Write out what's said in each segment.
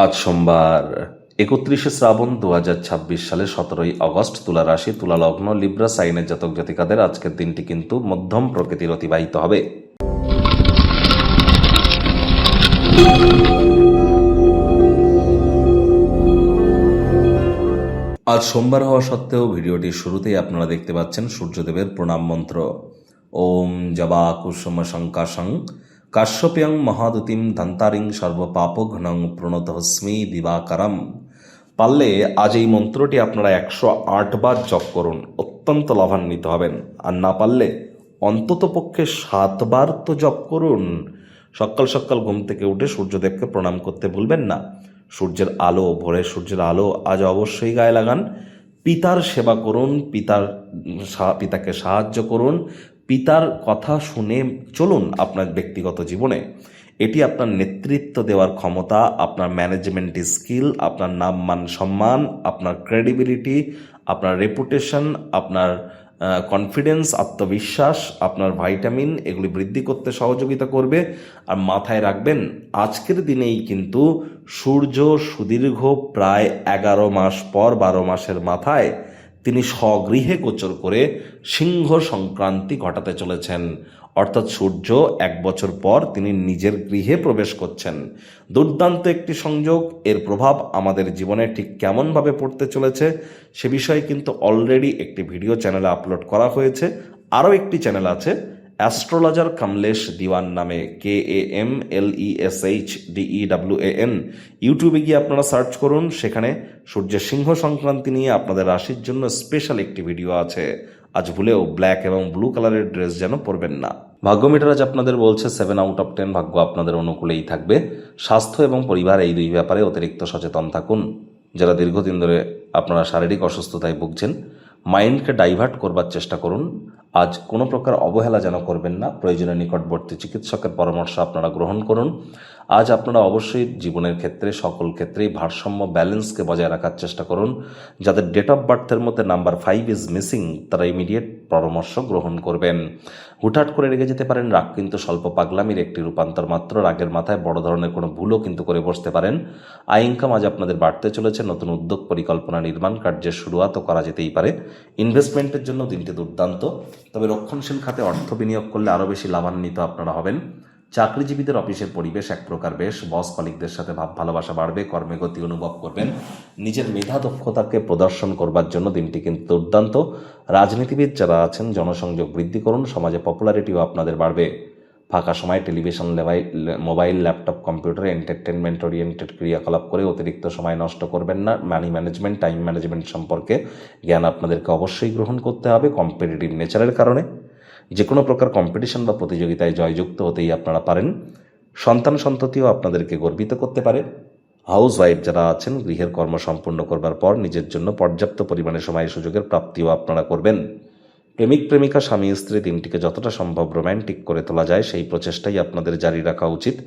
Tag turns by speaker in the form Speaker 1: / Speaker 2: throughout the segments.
Speaker 1: আজ সোমবার 31শে শ্রাবণ 2026 সালে 17ই আগস্ট। তুলা রাশি, তুলা লগ্ন, লিব্রা সাইনের জাতক জাতিকাদের আজকের দিনটি কিন্তু মধ্যম প্রকৃতির অতিবাহিত হবে। আজ সোমবার হওয়া সত্ত্বেও ভিডিওটির শুরুতেই আপনারা দেখতে পাচ্ছেন সূর্যদেবের প্রণাম মন্ত্র। ওম জবা কুসুম শঙ্কাশং কাশ্যপ্যং মহাদুতিম ধন্তারিং সর্বপাপঘ্নং প্রণতহস্মি দিবাকারম। পারলে আজ এই মন্ত্রটি আপনারা 108 বার জপ করুন, অত্যন্ত লাভান্বিত হবেন। আর না পারলে অন্তত পক্ষে 7 বার তো জপ করুন। সকাল সকাল ঘুম থেকে উঠে সূর্যদেবকে প্রণাম করতে ভুলবেন না। সূর্যের আলো, ভোরের সূর্যের আলো আজ অবশ্যই গায়ে লাগান। পিতার সেবা করুন, পিতাকে সাহায্য করুন, পিতার কথা শুনে চলুন আপনার ব্যক্তিগত জীবনে। এটি আপনার নেতৃত্ব দেওয়ার ক্ষমতা, আপনার ম্যানেজমেন্ট স্কিল, আপনার নাম মান সম্মান, আপনার ক্রেডিবিলিটি, আপনার রেপুটেশন, আপনার কনফিডেন্স, আত্মবিশ্বাস, আপনার ভাইটামিন এগুলি বৃদ্ধি করতে সহযোগিতা করবে। আর মাথায় রাখবেন, আজকের দিনেই কিন্তু সূর্য সুদীর্ঘ প্রায় 11 মাস পর 12 মাসের মাথায় তিনি স্বগৃহে গোচর করে সিংহ সংক্রান্তি ঘটাতে চলেছেন। অর্থাৎ সূর্য 1 বছর পর তিনি নিজের গৃহে প্রবেশ করছেন। দুর্দান্ত একটি সংযোগ। এর প্রভাব আমাদের জীবনে ঠিক কেমনভাবে পড়তে চলেছে সে বিষয়ে কিন্তু অলরেডি একটি ভিডিও চ্যানেলে আপলোড করা হয়েছে। আরও একটি চ্যানেল আছে অ্যাস্ট্রোলজার কমলেশ দিওয়ান নামে, KAMLESHDEWAN। ইউটিউবে গিয়ে আপনারা সার্চ করুন, সেখানে সূর্যের সিংহ সংক্রান্তি নিয়ে আপনাদের রাশির জন্য স্পেশাল একটি ভিডিও আছে। আজ ভুলেও ব্ল্যাক এবং ব্লু কালারের ড্রেস যেন পরবেন না। ভাগ্য মিটার আজ আপনাদের বলছে 7 আউট অফ 10 ভাগ্য আপনাদের অনুকূলেই থাকবে। স্বাস্থ্য এবং পরিবার এই দুই ব্যাপারে অতিরিক্ত সচেতন থাকুন। যারা দীর্ঘদিন ধরে আপনারা শারীরিক অসুস্থতায় ভুগছেন, মাইন্ডকে ডাইভার্ট করবার চেষ্টা করুন। আজ কোনো প্রকার অবহেলা যেন করবেন না। প্রয়োজনে নিকটবর্তী চিকিৎসকের পরামর্শ আপনারা গ্রহণ করুন। আজ আপনারা অবশ্যই জীবনের ক্ষেত্রে সকল ক্ষেত্রেই ভারসাম্য ব্যালেন্সকে বজায় রাখার চেষ্টা করুন। যাদের ডেট অফ বার্থের মধ্যে নাম্বার 5 ইজ মিসিং তারা ইমিডিয়েট পরামর্শ গ্রহণ করবেন। হুটহাট করে রেগে যেতে পারেন। রাগ কিন্তু স্বল্প পাগলামির একটি রূপান্তর মাত্র। রাগের মাথায় বড় ধরনের কোনো ভুলও কিন্তু করে বসতে পারেন। আয় ইনকাম আজ আপনাদের বাড়তে চলেছে। নতুন উদ্যোগ, পরিকল্পনা, নির্মাণ কার্যের শুরুয়াতও করা যেতেই পারে। ইনভেস্টমেন্টের জন্য দিনটি দুর্দান্ত, তবে রক্ষণশীল খাতে অর্থ বিনিয়োগ করলে আরও বেশি লাভান্বিত আপনারা হবেন। চাকরিজীবীদের অফিসের পরিবেশ এক প্রকার বেশ। বস কলিগদের সাথে ভাব ভালোবাসা বাড়বে। কর্মে গতি অনুভব করবেন। নিজের মেধা দক্ষতাকে প্রদর্শন করবার জন্য দিনটি কিন্তু দুর্দান্ত। রাজনীতিবিদ যারা আছেন জনসংযোগ বৃদ্ধি করুন। সমাজে পপুলারিটিও আপনাদের বাড়বে। ফাঁকা সময় টেলিভিশন, মোবাইল, ল্যাপটপ, কম্পিউটারে এন্টারটেনমেন্ট ওরিয়েন্টেড ক্রিয়াকলাপ করে অতিরিক্ত সময় নষ্ট করবেন না। মানি ম্যানেজমেন্ট, টাইম ম্যানেজমেন্ট সম্পর্কে জ্ঞান আপনাদেরকে অবশ্যই গ্রহণ করতে হবে। কম্পিটিটিভ নেচারের কারণে যে কোনো প্রকার কম্পিটিশন বা প্রতিযোগিতায় জয়যুক্ত হতেই আপনারা পারেন। সন্তান সন্ততিও আপনাদেরকে গর্বিত করতে পারে। হাউস ওয়াইফ যারা আছেন গৃহের কর্ম সম্পূর্ণ করবার পর নিজের জন্য পর্যাপ্ত পরিমাণে সময় সুযোগের প্রাপ্তিও আপনারা করবেন। প্রেমিক প্রেমিকা, স্বামী স্ত্রী দিনটিকে যতটা সম্ভব রোম্যান্টিক করে তোলা যায় সেই প্রচেষ্টাই আপনাদের জারি রাখা উচিত।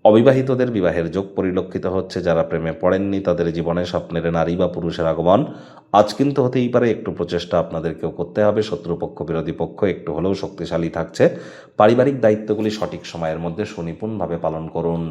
Speaker 1: অবিবাহিতদের বিবাহের যোগ পরিলক্ষিত হচ্ছে। যারা প্রেমে পড়েননি তাদের জীবনে স্বপ্নের নারী বা পুরুষের আগমন আজ কিন্তু হতেই পারে। একটু প্রচেষ্টা আপনাদেরকেও করতে হবে। শত্রুপক্ষ, বিরোধী পক্ষ একটু হলেও শক্তিশালী থাকছে। পারিবারিক দায়িত্বগুলি সঠিক সময়ের মধ্যে সুনিপুণভাবে পালন করুন।